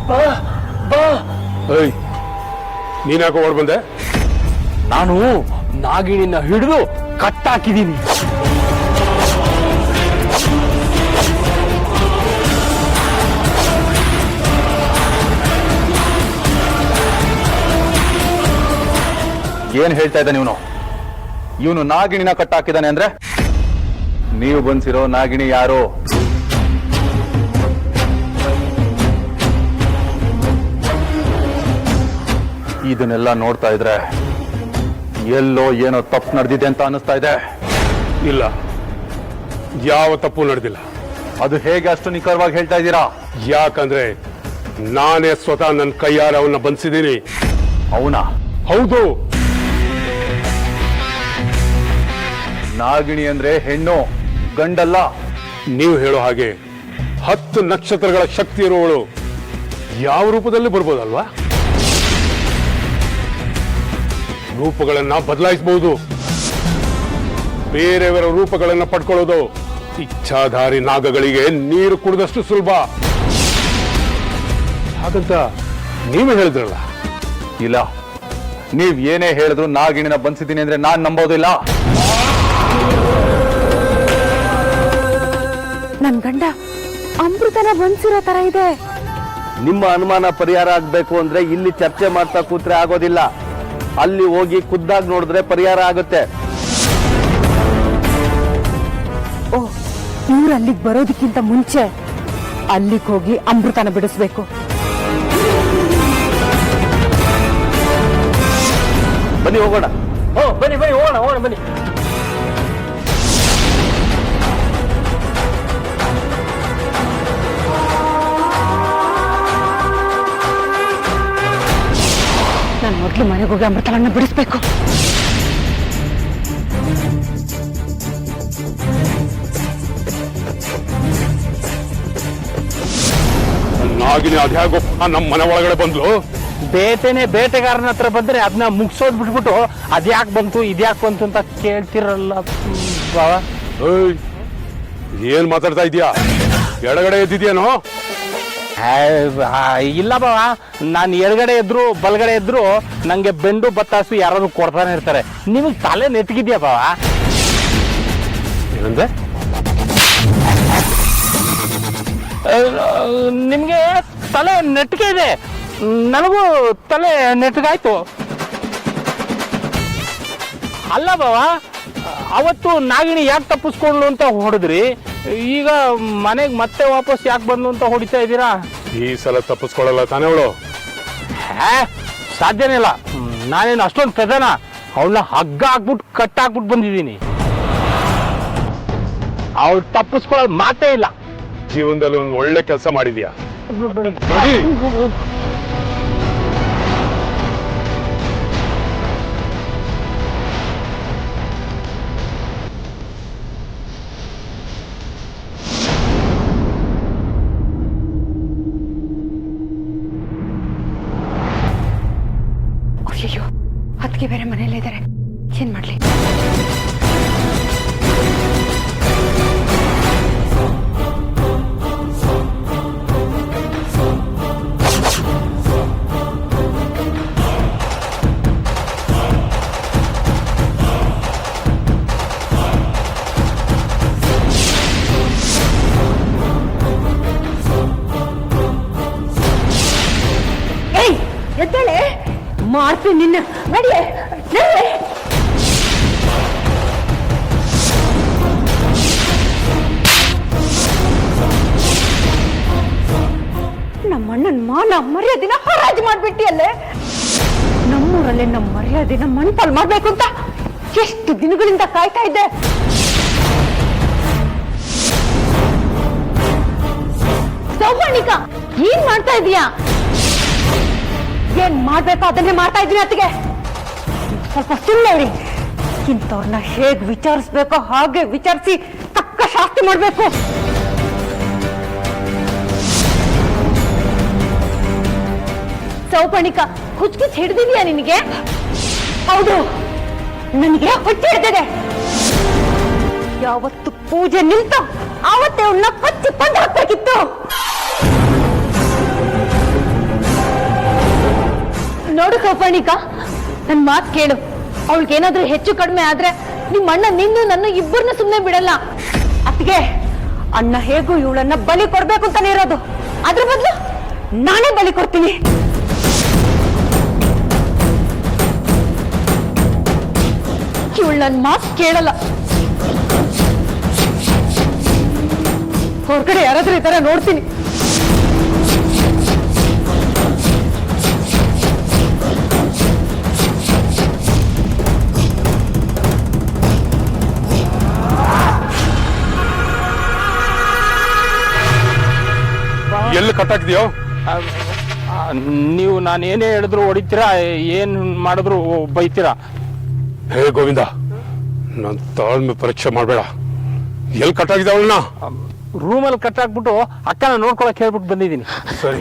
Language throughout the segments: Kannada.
ಬಾ ಬಾ. ನೀನ್ಯಾಕೆ ಓಡ್ ಬಂದೆ? ನಾನು ನಾಗಿಣಿನ ಹಿಡಿದು ಕಟ್ಟಾಕಿದ್ದೀನಿ. ಏನ್ ಹೇಳ್ತಾ ಇದ್ದಾನೆ ಇವನು ನಾಗಿಣಿನ ಕಟ್ಟಾಕಿದ್ದಾನೆ ಅಂದ್ರೆ? ನೀವು ಬಂದಿರೋ ನಾಗಿಣಿ ಯಾರು? ಇದನ್ನೆಲ್ಲ ನೋಡ್ತಾ ಇದ್ರೆ ಎಲ್ಲೋ ಏನೋ ತಪ್ಪು ನಡೆದಿದೆ ಅಂತ ಅನಿಸ್ತಾ ಇದೆ. ಇಲ್ಲ, ಯಾವ ತಪ್ಪು ನಡೆದಿಲ್ಲ. ಅದು ಹೇಗೆ ಅಷ್ಟು ನಿಖರವಾಗಿ ಹೇಳ್ತಾ ಇದ್ದೀರಾ? ಯಾಕಂದ್ರೆ ನಾನೇ ಸ್ವತಃ ನನ್ನ ಕೈಯಾರ ಅವನ್ನ ಬಂಧಿಸಿದ್ದೀನಿ. ಅವನಾ? ಹೌದು. ನಾಗಿಣಿ ಅಂದ್ರೆ ಹೆಣ್ಣು, ಗಂಡಲ್ಲ. ನೀವು ಹೇಳೋ ಹಾಗೆ 10 ನಕ್ಷತ್ರಗಳ ಶಕ್ತಿ ಇರುವವಳು ಯಾವ ರೂಪದಲ್ಲಿ ಬರ್ಬೋದಲ್ವಾ? ರೂಪಗಳನ್ನ ಬದಲಾಯಿಸಬಹುದು. ಬೇರೆಯವರ ರೂಪಗಳನ್ನ ಪಡ್ಕೊಳ್ಳೋದು ಇಚ್ಛಾಧಾರಿ ನಾಗಗಳಿಗೆ ನೀರು ಕುಡಿದಷ್ಟು ಸುಲಭ. ಹಾಗಂತ ನೀವೇ ಹೇಳಿದ್ರಲ್ಲ. ಇಲ್ಲ, ನೀವ್ ಏನೇ ಹೇಳಿದ್ರು ನಾಗಿಣಿನ ಬಂಧಿಸಿದ್ದೀನಿ ಅಂದ್ರೆ ನಾನ್ ನಂಬೋದಿಲ್ಲ. ನನ್ ಗಂಡ ಅಮೃತನ ಬಂಧಿಸಿರೋ ತರ ಇದೆ. ನಿಮ್ಮ ಅನುಮಾನ ಪರಿಹಾರ ಆಗ್ಬೇಕು ಅಂದ್ರೆ ಇಲ್ಲಿ ಚರ್ಚೆ ಮಾಡ್ತಾ ಕೂತ್ರೆ ಆಗೋದಿಲ್ಲ. ಅಲ್ಲಿ ಹೋಗಿ ಖುದ್ದಾಗಿ ನೋಡಿದ್ರೆ ಪರಿಹಾರ ಆಗುತ್ತೆ. ಓ, ಇವ್ರು ಅಲ್ಲಿಗೆ ಬರೋದಕ್ಕಿಂತ ಮುಂಚೆ ಅಲ್ಲಿಗೆ ಹೋಗಿ ಅಮೃತನ ಬಿಡಿಸ್ಬೇಕು. ಬನ್ನಿ ಹೋಗೋಣ. ಬನ್ನಿ ಬನ್ನಿ ಹೋಗೋಣ ಹೋಗೋಣ ಬನ್ನಿ. ನಾನು ಮೊದಲು ಮನೆಗೆ ಹೋಗಿ ಅಮೃತಳನ್ನ ಬಿಡಿಸ್ಬೇಕು. ನಾಗಿನಿ ಅದ್ಯಾಗೋ ನಮ್ಮ ಮನೆ ಒಳಗಡೆ ಬಂದ್ಲು. ಬೇಟೆಗಾರನ ಹತ್ರ ಬಂದ್ರೆ ಅದನ್ನ ಮುಗಿಸೋದ್ ಬಿಟ್ಬಿಟ್ಟು ಅದ್ಯಾಕ್ ಬಂತು ಇದ್ಯಾಕ್ ಬಂತು ಅಂತ ಕೇಳ್ತಿರಲ್ಲ ಬಾವ. ಏನ್ ಮಾತಾಡ್ತಾ ಇದೀಯಾ? ಎಡಗಡೆ ಎದ್ದಿದ್ಯೇನೋ? ಇಲ್ಲ ಬಾವ, ನಾನು ಎಡಗಡೆ ಎದ್ರು ಬಲಗಡೆ ಎದ್ರು ನಂಗೆ ಬೆಂಡು ಬತ್ತಾಸು ಯಾರು ಕೊಡ್ತಾನೆ ಇರ್ತಾರೆ. ನಿಮಗ್ ತಲೆ ನೆಟ್ಗಿದ್ಯಾ ಬಾವ? ಏನಂದ್ರೆ? ನಿಮ್ಗೆ ತಲೆ ನೆಟ್ಗೆ ಇದೆ, ನನಗೂ ತಲೆ ನೆಟ್ಗಾಯ್ತು. ಅಲ್ಲ ಬಾವ, ಅವತ್ತು ನಾಗಿಣಿ ಯಾಕೆ ತಪ್ಪಿಸ್ಕೊಂಡ್ಲು ಅಂತ ಹೊಡೆದ್ರಿ, ಈಗ ಮನೆಗೆ ಮತ್ತೆ ವಾಪಸ್ ಯಾಕೆ ಬಂದು ಅಂತ ಹೊಡಿತಾ ಇದ್ದೀರಾ? ಈ ಸಲ ತಪ್ಪಿಸ್ಕೊಳ್ಳಲ್ಲ ತಾನೇ ಅವಳು? ಸಾಧ್ಯನೇ ಇಲ್ಲ. ನಾನೇನು ಅಷ್ಟೊಂದು ಪೆದನ? ಅವಳನ್ನ ಹಗ್ಗ ಹಾಕ್ಬಿಟ್ಟು ಕಟ್ಟಾಕ್ಬಿಟ್ಟು ಬಂದಿದ್ದೀನಿ. ಅವಳು ತಪ್ಪಿಸ್ಕೊಳ್ಳೋದು ಮಾತೇ ಇಲ್ಲ. ಜೀವನದಲ್ಲಿ ಒಂದು ಒಳ್ಳೆ ಕೆಲಸ ಮಾಡಿದ್ಯಾ. ಅಯ್ಯೋ, ಅದಕ್ಕೆ ಬೇರೆ ಮನೆಯಲ್ಲೇ ಇದ್ದಾರೆ. ಏನ್ ಮಾಡ್ಲಿ? ಎದ್ದೇಳೆ, ಮಾಡ್ತೀನಿ ನಿನ್ನ. ನಡಿಯೇ ನಮ್ಮಣ್ಣನ ಮಾನ ಮರ್ಯಾದಿನ ಹರಾಜು ಮಾಡ್ಬಿಟ್ಟಿಯಲ್ಲೇ. ನಮ್ಮೂರಲ್ಲೇ ನಮ್ಮ ಮರ್ಯಾದಿನ ಮಣ್ಪಾಲ್ ಮಾಡ್ಬೇಕು ಅಂತ ಎಷ್ಟು ದಿನಗಳಿಂದ ಕಾಯ್ತಾ ಇದ್ದೆ. ಸೌಪರ್ಣಿಕ, ಏನ್ ಮಾಡ್ತಾ ಇದೀಯಾ? ಏನ್ ಮಾಡ್ಬೇಕು ಅದನ್ನೇ ಮಾಡ್ತಾ ಇದ್ದೀನಿ. ಅತ್ತಿಗೆ ಸ್ವಲ್ಪ ಸುಮ್ಮನೆ ಇರಿ. ಇಂಥವ್ರನ್ನ ಹೇಗ್ ವಿಚಾರಿಸ್ಬೇಕೋ ಹಾಗೆ ವಿಚಾರಿಸಿ ತಕ್ಕ ಶಾಸ್ತಿ ಮಾಡ್ಬೇಕು. ಸೌಪರ್ಣಿಕ, ಹುಚ್ಚು ಹಿಡ್ದಿದ್ಯಾ ನಿನಗೆ? ಹೌದು, ನನಗೆ ಹುಚ್ಚು ಹಿಡ್ದಿದೆ. ಯಾವತ್ತು ಪೂಜೆ ನಿಲ್ತು ಅವತ್ತೇ ಅವನ್ನ ಕಚ್ಚಿ ಕೊಂದು ಹಾಕ್ಬೇಕಿತ್ತು. ಹೌದು ಸೌಪರ್ಣಿಕ, ನನ್ ಮಾತ್ ಕೇಳು. ಅವಳಿಗೇನಾದ್ರೂ ಹೆಚ್ಚು ಕಡಿಮೆ ಆದ್ರೆ ನಿಮ್ಮ ಅಣ್ಣ ನಿಂದು ನನ್ನ ಇಬ್ಬರನ್ನ ಸುಮ್ಮನೆ ಬಿಡಲ್ಲ. ಅತ್ತಿಗೆ, ಅಣ್ಣ ಹೇಗೂ ಇವಳನ್ನ ಬಲಿ ಕೊಡ್ಬೇಕು ಅಂತಾನೆ ಇರೋದು. ಅದ್ರ ಬದಲು ನಾನೇ ಬಲಿ ಕೊಡ್ತೀನಿ. ಇವಳು ನನ್ನ ಮಾತು ಕೇಳಲ್ಲ. ಹೊರಗಡೆ ಯಾರಾದ್ರೂ ಈ ತರ ನೋಡ್ತೀನಿ. ಎಲ್ಲಿ ಕಟ್ಟಾಕಿದ್ಯೋ? ನೀವು ನಾನು ಏನೇ ಹೇಳಿದ್ರು ಹೊಡಿತೀರಾ, ಏನ್ ಮಾಡಿದ್ರು ಬೈತೀರಾ. ಹೇ ಗೋವಿಂದ, ನನ್ನ ತಾಳ್ಮೆ ಪರೀಕ್ಷೆ ಮಾಡಬೇಡ. ಎಲ್ಲಿ ಕಟ್ಟಾಕಿದ್ಯ ಅವಳನ್ನ? ರೂಮಲ್ಲಿ ಕಟ್ಟಾಕ್ಬಿಟ್ಟು ಅಕ್ಕನ ನೋಡ್ಕೊಳಕ್ ಹೇಳ್ಬಿಟ್ಟು ಬಂದಿದ್ದೀನಿ. ಸರಿ.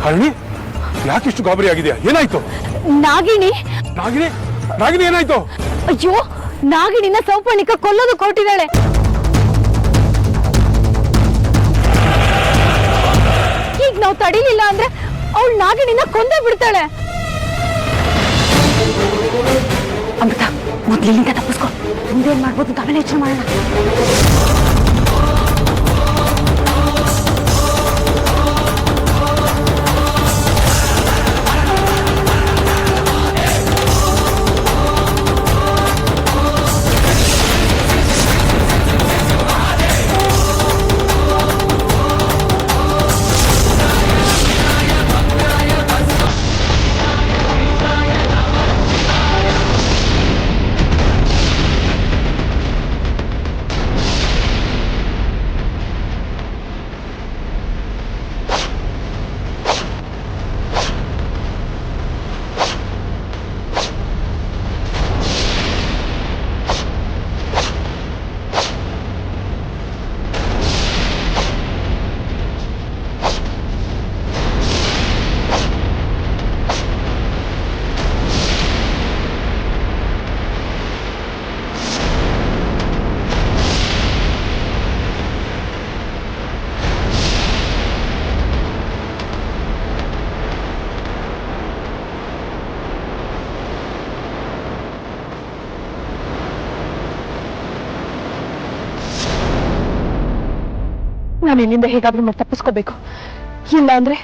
ಹರಣಿ, ಯಾಕಿಷ್ಟು ಗಾಬರಿ ಆಗಿದೆಯಾ? ಏನಾಯ್ತು? ನಾಗಿಣಿ ನಾಗಿನಿ, ನಾಗಿನಿ ಏನಾಯ್ತು? ಅಯ್ಯೋ, ನಾಗಿಣಿನ ಸೌಪರ್ಣಿಕ ಕೊಲ್ಲೋದು ಕೊಟ್ಟಿದ್ದಾಳೆ. ಈಗ ನಾವು ತಡಿಲಿಲ್ಲ ಅಂದ್ರೆ ಅವಳು ನಾಗಿಣಿನ ಕೊಂದೇ ಬಿಡ್ತಾಳೆ. ಅಮೃತ, ಮೊದ್ಲಿಂದ ತಪ್ಪಿಸ್ಕೊ. ಮುಂದೇನ್ ಮಾಡ್ಬೋದು ಅಂತ ಆಮೇಲೆ ಯೋಚನೆ ಮಾಡೋಣ. ನಾನು ಇಲ್ಲಿಂದ ಹೇಗಾದ್ರೂ ಮಾಡಿ ತಪ್ಪಿಸ್ಕೋಬೇಕು. ಇಲ್ಲ ಅಂದ್ರೆ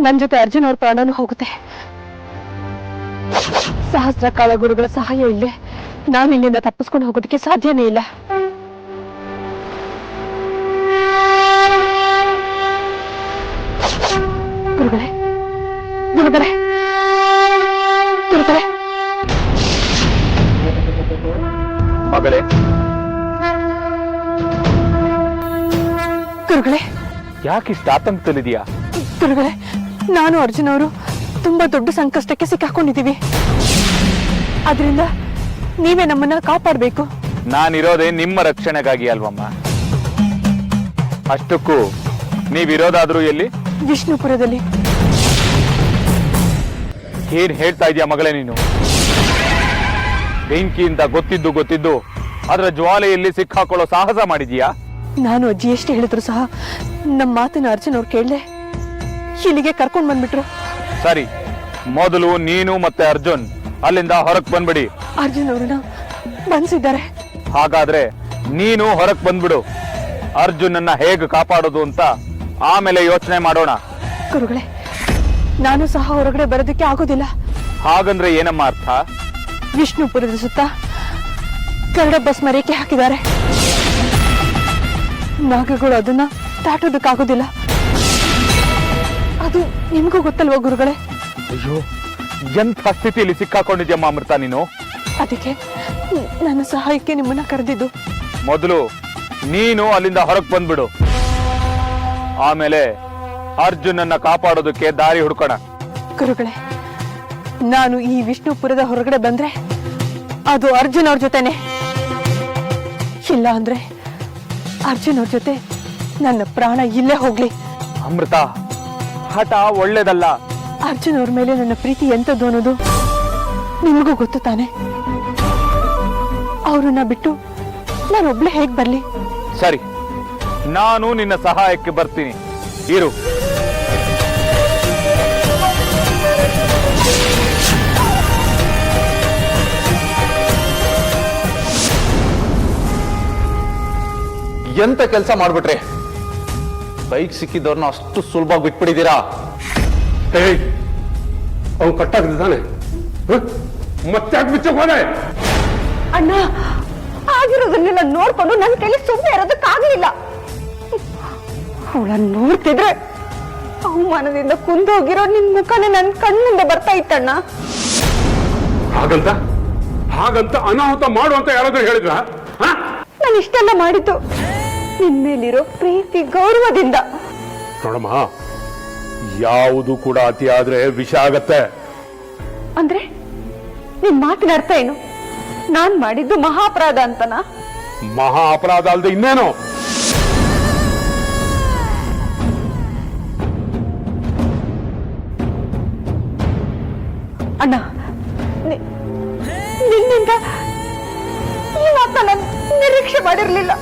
ನನ್ನ ಜೊತೆ ಅರ್ಜುನ್ ಅವ್ರ ಪ್ರಾಣನೂ ಹೋಗುತ್ತೆ. ಸಹಸ್ರ ಕಾಲ ಗುರುಗಳ ಸಹಾಯ ಇಲ್ಲೇ ನಾನು ಇಲ್ಲಿಂದ ತಪ್ಪಿಸ್ಕೊಂಡು ಹೋಗೋದಕ್ಕೆ ಸಾಧ್ಯನೇ ಇಲ್ಲ. ಗುರುಗಳೇ, ಗುರುಗಳೇ, ಗುರುಗಳೇ, ಮಗಳೇ, ಗುರುಗಳೇ, ಯಾಕಿಷ್ಟು ಆತಂಕದಲ್ಲಿದೆಯಾ? ಗುರುಗಳೇ, ನಾನು ಅರ್ಜುನ್ ಅವರು ತುಂಬಾ ದೊಡ್ಡ ಸಂಕಷ್ಟಕ್ಕೆ ಸಿಕ್ಕಾಕೊಂಡಿದ್ದೀವಿ. ಅದರಿಂದ ನೀವೇ ನಮ್ಮನ್ನ ಕಾಪಾಡಬೇಕು. ನಾನಿರೋದೇ ನಿಮ್ಮ ರಕ್ಷಣೆಗಾಗಿ ಅಲ್ವಮ್ಮ? ಅಷ್ಟಕ್ಕೂ ನೀವಿರೋದಾದ್ರೂ ಎಲ್ಲಿ? ವಿಷ್ಣುಪುರದಲ್ಲಿ. ಏನ್ ಹೇಳ್ತಾ ಇದೀಯ ಮಗಳೇ ನೀನು? ಬೆಂಕಿಯಿಂದ ಗೊತ್ತಿದ್ದು ಅದರ ಜ್ವಾಲೆಯಲ್ಲಿ ಸಿಕ್ಕಾಕೊಳ್ಳೋ ಸಾಹಸ ಮಾಡಿದೀಯಾ? ನಾನು ಅಜ್ಜಿ ಎಷ್ಟು ಹೇಳಿದ್ರು ಸಹ ನಮ್ಮ ಮಾತನ್ನ ಅರ್ಜುನ್ ಅವ್ರು ಕೇಳದೆ ಇಲ್ಲಿಗೆ ಕರ್ಕೊಂಡ್ ಬಂದ್ಬಿಟ್ರು. ಸರಿ, ಮೊದಲು ನೀನು ಮತ್ತೆ ಅರ್ಜುನ್ ಅಲ್ಲಿಂದ ಹೊರಕ್ ಬಂದ್ಬಿಡಿ. ಅರ್ಜುನ್ ಅವ್ರನ್ನ ಬಂಧಿಸಿದ್ದಾರೆ. ಹಾಗಾದ್ರೆ ನೀನು ಹೊರಕ್ ಬಂದ್ಬಿಡು. ಅರ್ಜುನನ್ನ ಹೇಗೆ ಕಾಪಾಡೋದು ಅಂತ ಆಮೇಲೆ ಯೋಚನೆ ಮಾಡೋಣ. ಗುರುಗಳೇ, ನಾನು ಸಹ ಹೊರಗಡೆ ಬರೋದಕ್ಕೆ ಆಗೋದಿಲ್ಲ. ಹಾಗಂದ್ರೆ ಏನಮ್ಮ ಅರ್ಥ? ವಿಷ್ಣುಪುರದ ಸುತ್ತ ಕರಡ ಬಸ್ ಮರೆಯಕ್ಕೆ ಹಾಕಿದ್ದಾರೆ. ನಾಗಗಳು ಅದನ್ನ ದಾಟೋದಕ್ಕಾಗೋದಿಲ್ಲ. ಅದು ನಿಮಗೂ ಗೊತ್ತಲ್ವ ಗುರುಗಳೇ? ಅಯ್ಯೋ, ಎಂಥ ಸ್ಥಿತಿಯಲ್ಲಿ ಸಿಕ್ಕಾಕೊಂಡಿದ್ಯಮ್ಮ ಅಮೃತ ನೀನು. ಅದಕ್ಕೆ ನನ್ನ ಸಹಾಯಕ್ಕೆ ನಿಮ್ಮನ್ನ ಕರೆದಿದ್ದು. ಮೊದಲು ನೀನು ಅಲ್ಲಿಂದ ಹೊರಗೆ ಬಂದ್ಬಿಡು, ಆಮೇಲೆ ಅರ್ಜುನನ್ನ ಕಾಪಾಡೋದಕ್ಕೆ ದಾರಿ ಹುಡ್ಕೋಣ. ಗುರುಗಳೇ, ನಾನು ಈ ವಿಷ್ಣುಪುರದ ಹೊರಗಡೆ ಬಂದ್ರೆ ಅದು ಅರ್ಜುನ್ ಅವ್ರ ಜೊತೆನೆ. ಇಲ್ಲ ಅಂದ್ರೆ ಅರ್ಜುನ್ ಅವ್ರ ಜೊತೆ ನನ್ನ ಪ್ರಾಣ ಇಲ್ಲೇ ಹೋಗ್ಲಿ. ಅಮೃತ, ಹಠ ಒಳ್ಳೇದಲ್ಲ. ಅರ್ಜುನ್ ಅವ್ರ ಮೇಲೆ ನನ್ನ ಪ್ರೀತಿ ಎಂತದ್ದು ಅನ್ನೋದು ನಿಮಗೂ ಗೊತ್ತು ತಾನೆ. ಅವ್ರನ್ನ ಬಿಟ್ಟು ನಾನೊಬ್ಳೆ ಹೇಗ್ ಬರ್ಲಿ? ಸರಿ, ನಾನು ನಿನ್ನ ಸಹಾಯಕ್ಕೆ ಬರ್ತೀನಿ. ಇರು. ಎಂತ ಕೆಲಸ ಮಾಡ್ಬಿಟ್ರಿ? ಬೈಕ್ ಸಿಕ್ಕಿದವ್ರನ್ನ ಅಷ್ಟು ಸುಲಭವಾಗಿ ಬಿಟ್ಬಿಟ್ಟಿದ್ದೀರಾ? ಏಯ್, ಅವ್ನು ಕಟ್ಟಾಗ್ತಿದ್ದಾನೆ, ಮತ್ತೆ ಯಾಕೆ ಬಿಚ್ಚಕ್ ಹೋದೆ? ಅಣ್ಣ, ಆಗಿರೋದನ್ನೆಲ್ಲ ನೋಡ್ಕೊಂಡು ನನ್ನ ಕೈಲಿ ಸುಮ್ಮನೆ ಇರೋದಕ್ಕಾಗ್ಲಿಲ್ಲ. ಅವಳನ್ನ ನೋಡ್ತಿದ್ರೆ ಅವಮಾನದಿಂದ ಕುಂದೋಗಿರೋ ನಿನ್ ಮುಖನೇ ನನ್ ಕಣ್ಣಿಂದ ಬರ್ತಾ ಇತ್ತಣ್ಣ. ಹಾಗಂತ ಅನಾಹುತ ಮಾಡು ಅಂತ ಯಾರಾದ್ರೂ ಹೇಳಿದ್ರ? ನಾನು ಇಷ್ಟೆಲ್ಲ ಮಾಡಿದ್ದು ನಿನ್ ಮೇಲಿರೋ ಪ್ರೀತಿ ಗೌರವದಿಂದ. ನೋಡಮ್ಮ, ಯಾವುದು ಕೂಡ ಅತಿ ಆದ್ರೆ ವಿಷ ಆಗತ್ತೆ. ಅಂದ್ರೆ ನಿನ್ ಮಾತಿನ ಅರ್ಥ ಏನು? ನಾನ್ ಮಾಡಿದ್ದು ಮಹಾ ಅಪರಾಧ ಅಂತನಾ? ಮಹಾ ಅಪರಾಧ ಅಲ್ದೆ ಇನ್ನೇನು? ಅಣ್ಣ, ನಿನ್ನಿಂದ ಈ ಮಾತನ್ನ ನಾನು ನಿರೀಕ್ಷೆ ಮಾಡಿರ್ಲಿಲ್ಲ.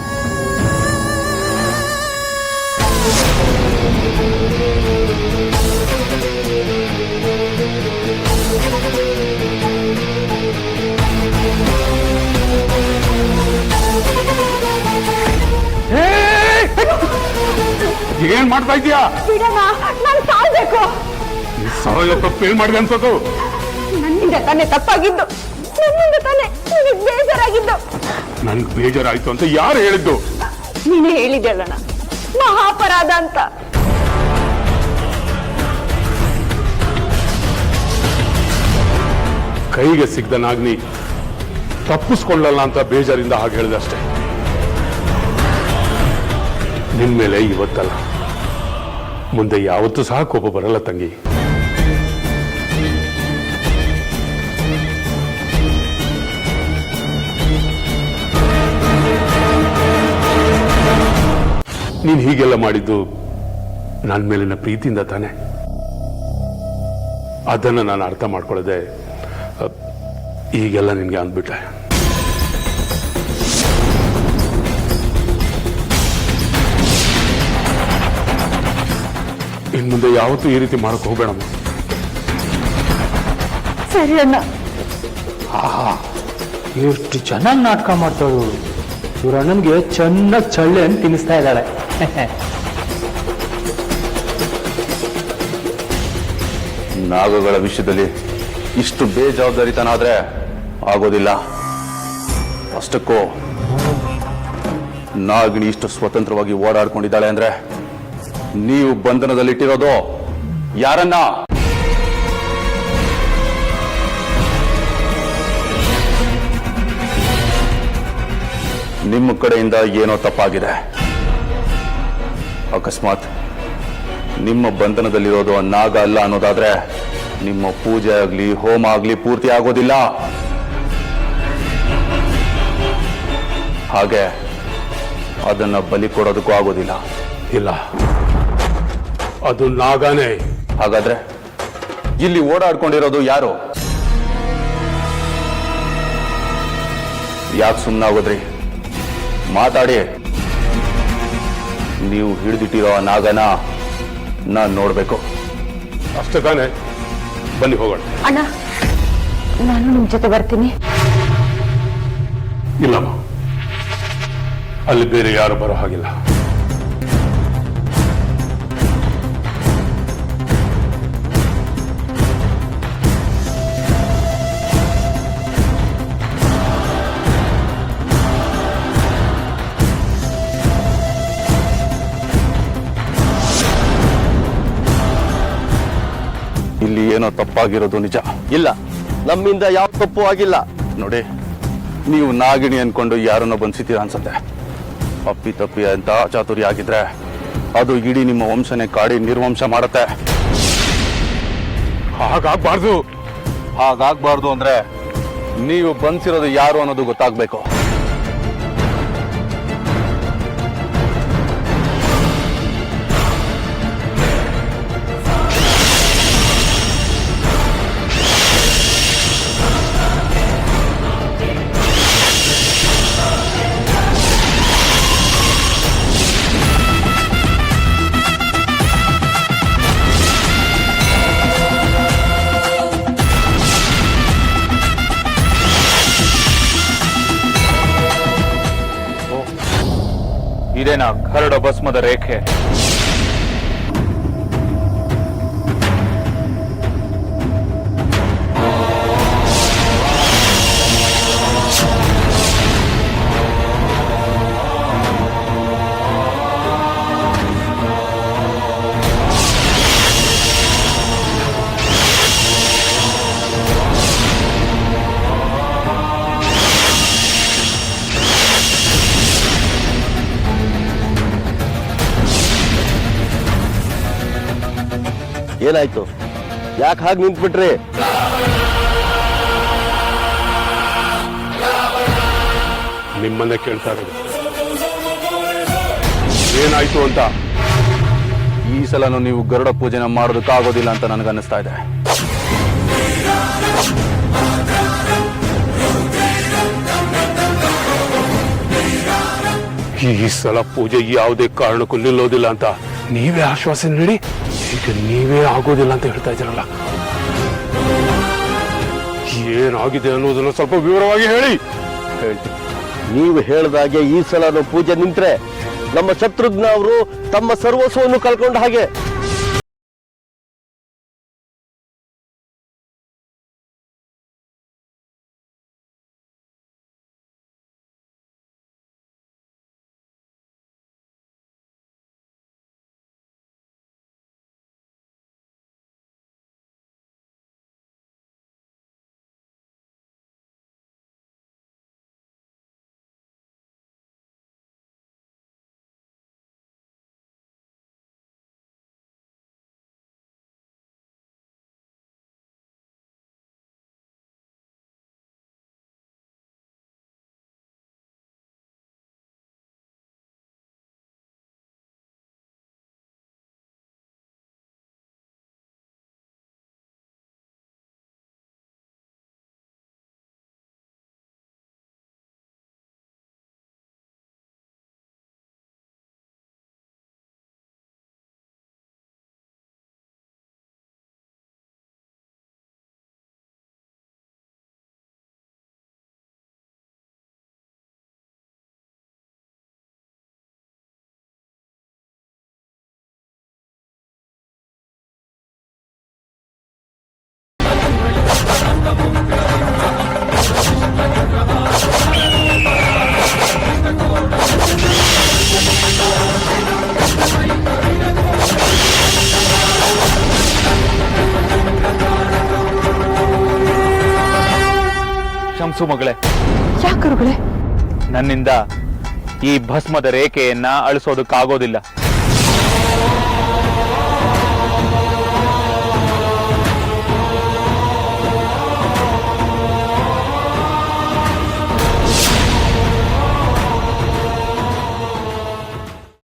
ಏನ್ ಮಾಡ್ತಾ ಇದೀಯಾ? ಬಿಡಣ್ಣ, ನಾನು ಸಾಯ್ಬೇಕು. ಸಹಜ ತಪ್ಪು ಏನ್ ಮಾಡಿದೆ ಅನ್ಸೋದು? ನನ್ನಿಂದ ತಾನೇ ತಪ್ಪಾಗಿದ್ದು, ನನ್ನಿಂದ ತಾನೇ ನಿನಗೆ ಬೇಜಾರಾಗಿದ್ದು. ನನ್ಗೆ ಬೇಜಾರಾಯ್ತು ಅಂತ ಯಾರು ಹೇಳಿದ್ದು? ನೀನೇ ಹೇಳಿದ್ದಲ್ಲಣ್ಣ, ಮಹಾಪರಾಧ ಅಂತ. ಕೈಗೆ ಸಿಗ್ದ ನಾಗ್ನಿ ತಪ್ಪಿಸ್ಕೊಳ್ಳಲ್ಲ ಅಂತ ಬೇಜಾರಿಂದ ಹಾಗೆ ಹೇಳಿದೆ ಅಷ್ಟೇ. ನಿನ್ ಮೇಲೆ ಇವತ್ತಲ್ಲ, ಮುಂದೆ ಯಾವತ್ತೂ ಸಹ ಕೋಪ ಬರಲ್ಲ ತಂಗಿ. ನೀನ್ ಹೀಗೆಲ್ಲ ಮಾಡಿದ್ದು ನನ್ನ ಮೇಲಿನ ಪ್ರೀತಿಯಿಂದ ತಾನೆ. ಅದನ್ನ ನಾನು ಅರ್ಥ ಮಾಡ್ಕೊಳ್ಳದೆ ಈಗೆಲ್ಲ ನಿನ್ಗೆ ಅಂದ್ಬಿಟ್ಟೆ. ಇನ್ ಮುಂದೆ ಯಾವತ್ತೂ ಈ ರೀತಿ ಮಾಡಕ್ ಹೋಗ್ಬೇಡಮ್ಮ. ಸರಿ ಅಣ್ಣ. ಎಷ್ಟು ಚೆನ್ನಾಗಿ ನಾಟಕ ಮಾಡ್ತಾಳು. ಇವ್ರ ಅಣ್ಣನ್ಗೆ ಚೆನ್ನಾಗಿ ಚಳ್ಳೆ ಅಂತ ತಿನ್ನಿಸ್ತಾ ಇದ್ದಾಳೆ. ನಾಗಗಳ ವಿಷಯದಲ್ಲಿ ಇಷ್ಟು ಬೇಜವಾಬ್ದಾರಿತನಾದ್ರೆ ಆಗೋದಿಲ್ಲ. ಅಷ್ಟಕ್ಕೂ ನಾಗಿಣಿ ಇಷ್ಟು ಸ್ವತಂತ್ರವಾಗಿ ಓಡಾಡ್ಕೊಂಡಿದ್ದಾಳೆ ಅಂದ್ರೆ ನೀವು ಬಂಧನದಲ್ಲಿಟ್ಟಿರೋದು ಯಾರನ್ನ? ನಿಮ್ಮ ಕಡೆಯಿಂದ ಏನೋ ತಪ್ಪಾಗಿದೆ. ಅಕಸ್ಮಾತ್ ನಿಮ್ಮ ಬಂಧನದಲ್ಲಿರೋದು ನಾಗ ಅಲ್ಲ ಅನ್ನೋದಾದ್ರೆ ನಿಮ್ಮ ಪೂಜೆ ಆಗ್ಲಿ ಹೋಮ ಆಗ್ಲಿ ಪೂರ್ತಿ ಆಗೋದಿಲ್ಲ. ಹಾಗೆ ಅದನ್ನ ಬಲಿ ಕೊಡೋದಕ್ಕೂ ಆಗೋದಿಲ್ಲ. ಇಲ್ಲ, ಅದು ನಾಗಾನೇ. ಹಾಗಾದ್ರೆ ಇಲ್ಲಿ ಓಡಾಡ್ಕೊಂಡಿರೋದು ಯಾರು? ಯಾಕೆ ಸುಮ್ಮನಾಗೋದ್ರಿ? ಮಾತಾಡಿ. ನೀವು ಹಿಡಿದಿಟ್ಟಿರೋ ನಾಗನ ನಾನು ನೋಡ್ಬೇಕು. ಅಷ್ಟೇ ತಾನೆ? ಬನ್ನಿ ಹೋಗೋಣ. ಅಣ್ಣ, ನಾನು ನಿಮ್ ಜೊತೆ ಬರ್ತೀನಿ. ಇಲ್ಲಮ್ಮ, ಅಲ್ಲಿ ಬೇರೆ ಯಾರು ಬರೋ ಹಾಗಿಲ್ಲ. ಇಲ್ಲಿ ಏನೋ ತಪ್ಪಾಗಿರೋದು ನಿಜ. ಇಲ್ಲ, ನಮ್ಮಿಂದ ಯಾವ ತಪ್ಪು ಆಗಿಲ್ಲ. ನೋಡಿ, ನೀವು ನಾಗಿಣಿ ಅನ್ಕೊಂಡು ಯಾರನ್ನೋ ಬಂಧಿಸಿತೀರ ಅನ್ಸತ್ತೆ. ಅಪ್ಪಿ ತಪ್ಪಿ ಅಂತ ಚಾತುರ್ಯ ಆಗಿದ್ರೆ ಅದು ಇಡೀ ನಿಮ್ಮ ವಂಶನೇ ಕಾಡಿ ನಿರ್ವಂಶ ಮಾಡತ್ತೆ. ಹಾಗಾಗ್ಬಾರ್ದು. ಹಾಗಾಗ್ಬಾರ್ದು ಅಂದ್ರೆ ನೀವು ಬಂಧಿಸಿರೋದು ಯಾರು ಅನ್ನೋದು ಗೊತ್ತಾಗ್ಬೇಕು. ಇದೇನಾ ಗರುಡ ಭಸ್ಮದ ರೇಖೆ? ಏನಾಯ್ತು? ಯಾಕೆ ಹಾಗೆ ನಿಂತ್ಬಿಟ್ರಿ? ನಿಮ್ಮನ್ನೇ ಕೇಳ್ತಾ ಇರೋದು, ಏನಾಯ್ತು ಅಂತ. ಈ ಸಲನೂ ನೀವು ಗರುಡ ಪೂಜೆನ ಮಾಡೋದಕ್ಕಾಗೋದಿಲ್ಲ ಅಂತ ನನಗನ್ನಿಸ್ತಾ ಇದೆ. ಈ ಸಲ ಪೂಜೆ ಯಾವುದೇ ಕಾರಣಕ್ಕೂ ನಿಲ್ಲೋದಿಲ್ಲ ಅಂತ ನೀವೇ ಆಶ್ವಾಸನೆ ನೀಡಿ ಈಗ ನೀವೇ ಆಗೋದಿಲ್ಲ ಅಂತ ಹೇಳ್ತಾ ಇದ್ದೀರಲ್ಲ, ಏನಾಗಿದೆ ಅನ್ನೋದನ್ನ ಸ್ವಲ್ಪ ವಿವರವಾಗಿ ಹೇಳಿ. ಹೇಳ್ತೀನಿ. ನೀವು ಹೇಳ್ದಾಗೆ ಈ ಸಲ ಪೂಜೆ ನಿಂತ್ರೆ ನಮ್ಮ ಶತ್ರುಘ್ನ ಅವರು ತಮ್ಮ ಸರ್ವಸ್ವವನ್ನು ಕಳ್ಕೊಂಡ ಹಾಗೆ. ಶಂಸು ಮಗಳೇ, ಯಾಕರುಗಳೇ? ನನ್ನಿಂದ ಈ ಭಸ್ಮದ ರೇಖೆಯನ್ನ ಅಳಿಸೋದಕ್ಕಾಗೋದಿಲ್ಲ.